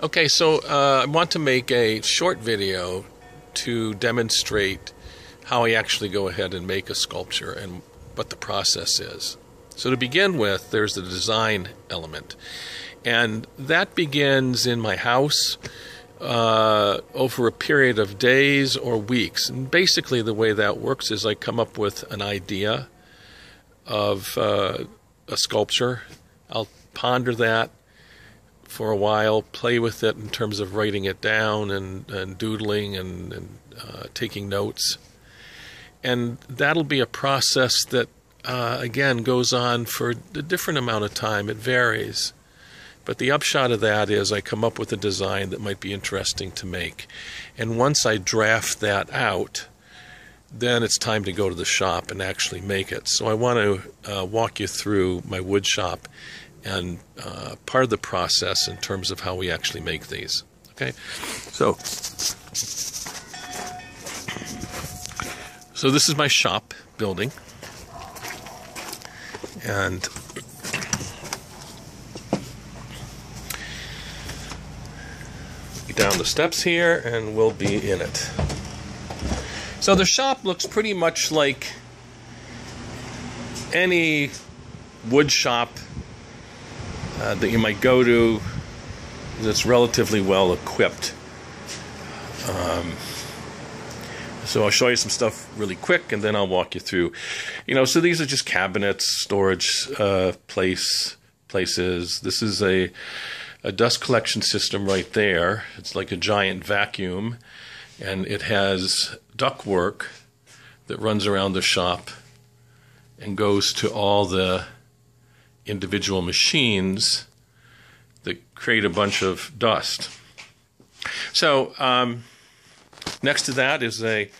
Okay, so I want to make a short video to demonstrate how I actually go ahead and make a sculpture and what the process is. So to begin with, there's the design element. And that begins in my house over a period of days or weeks. And basically the way that works is I come up with an idea of a sculpture. I'll ponder that for a while, play with it in terms of writing it down and doodling and taking notes. And that'll be a process that, again, goes on for a different amount of time. It varies. But the upshot of that is I come up with a design that might be interesting to make. And once I draft that out, then it's time to go to the shop and actually make it. So I want to walk you through my wood shop and part of the process in terms of how we actually make these. Okay, so this is my shop building, and down the steps here, and we'll be in it. So the shop looks pretty much like any wood shop that you might go to that's relatively well equipped. So I'll show you some stuff really quick, and then I'll walk you through. So these are just cabinets, storage places. This is a dust collection system right there. It's like a giant vacuum, and it has ductwork that runs around the shop and goes to all the individual machines that create a bunch of dust. So next to that is what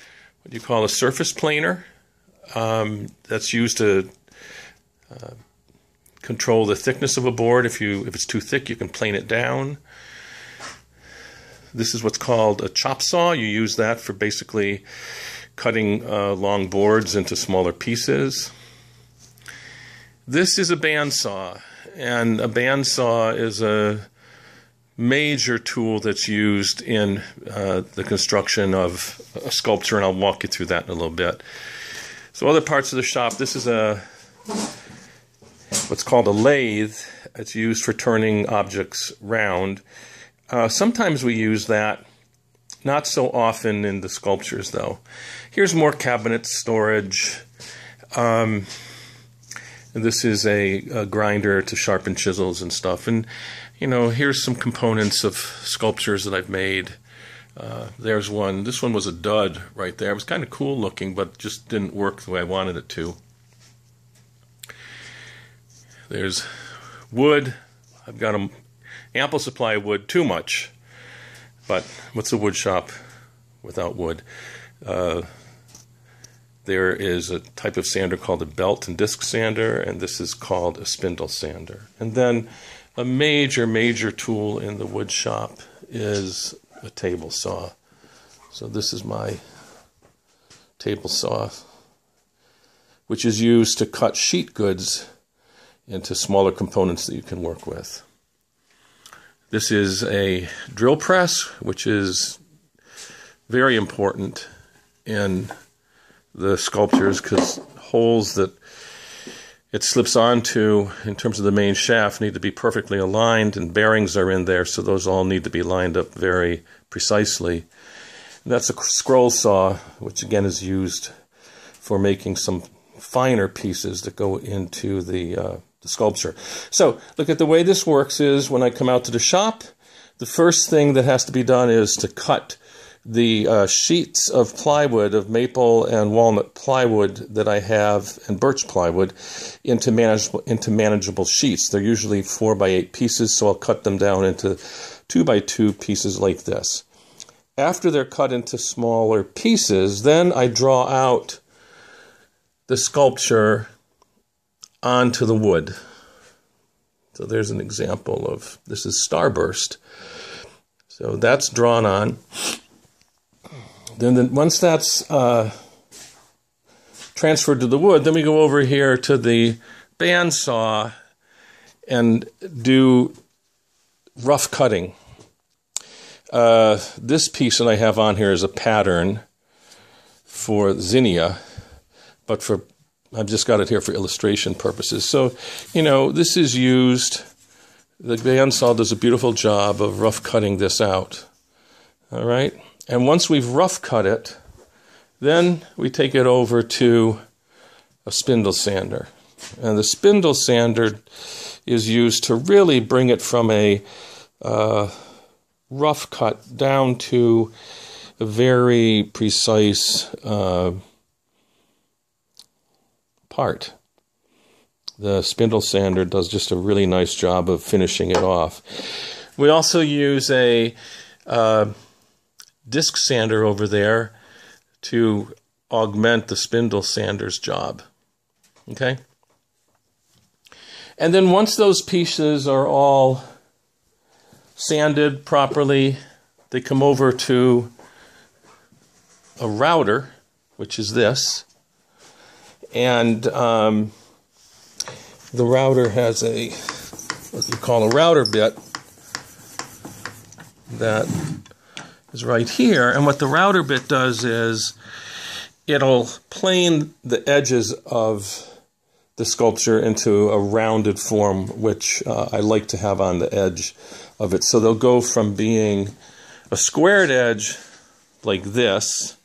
you call a surface planer that's used to control the thickness of a board. If it's too thick, you can plane it down. This is what's called a chop saw. You use that for basically cutting long boards into smaller pieces. This is a bandsaw, and a bandsaw is a major tool that's used in the construction of a sculpture, and I'll walk you through that in a little bit. So other parts of the shop, this is what's called a lathe. It's used for turning objects round. Sometimes we use that, not so often in the sculptures though. Here's more cabinet storage. This is a grinder to sharpen chisels and stuff. And, here's some components of sculptures that I've made. There's one. This one was a dud right there. It was kind of cool looking, but just didn't work the way I wanted it to. There's wood. I've got an ample supply of wood, too much. But what's a wood shop without wood? There is a type of sander called a belt and disc sander, and this is called a spindle sander. And then a major tool in the wood shop is a table saw. So this is my table saw, which is used to cut sheet goods into smaller components that you can work with. This is a drill press, which is very important in the sculptures because holes that it slips onto in terms of the main shaft need to be perfectly aligned, and bearings are in there, so those all need to be lined up very precisely. And that's a scroll saw, which again is used for making some finer pieces that go into the sculpture. So look at the way this works is when I come out to the shop, the first thing that has to be done is to cut the sheets of plywood, of maple and walnut plywood that I have, and birch plywood, into manageable sheets. They're usually 4 by 8 pieces, so I'll cut them down into 2 by 2 pieces like this. After they're cut into smaller pieces, then I draw out the sculpture onto the wood. So there's an example of, this is Starburst. So that's drawn on. Then once that's transferred to the wood, then we go over here to the bandsaw and do rough cutting. This piece that I have on here is a pattern for zinnia, but I've just got it here for illustration purposes. So, this is used, the bandsaw does a beautiful job of rough cutting this out. All right? And once we've rough cut it, then we take it over to a spindle sander. And the spindle sander is used to really bring it from a rough cut down to a very precise part. The spindle sander does just a really nice job of finishing it off. We also use a disc sander over there to augment the spindle sander's job. Okay? And then once those pieces are all sanded properly, they come over to a router, which is this. And the router has what you call a router bit that is right here. And what the router bit does is it'll plane the edges of the sculpture into a rounded form, which I like to have on the edge of it. So they'll go from being a squared edge like this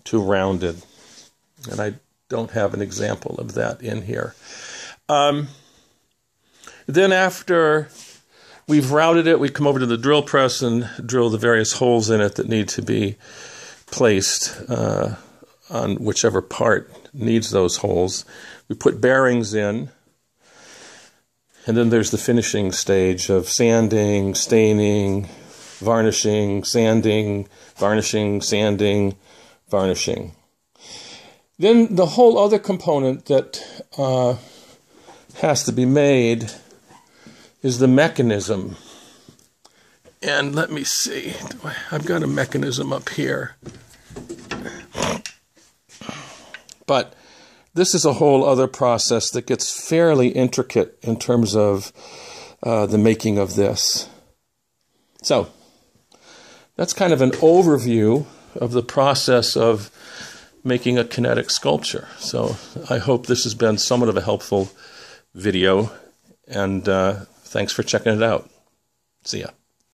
to rounded. And I don't have an example of that in here. Then after we've routed it, we come over to the drill press and drill the various holes in it that need to be placed on whichever part needs those holes. We put bearings in, and then there's the finishing stage of sanding, staining, varnishing, sanding, varnishing, sanding, varnishing. Then the whole other component that has to be made is the mechanism. And let me see, I've got a mechanism up here. But this is a whole other process that gets fairly intricate in terms of the making of this. So that's kind of an overview of the process of making a kinetic sculpture. So I hope this has been somewhat of a helpful video, and thanks for checking it out. See ya.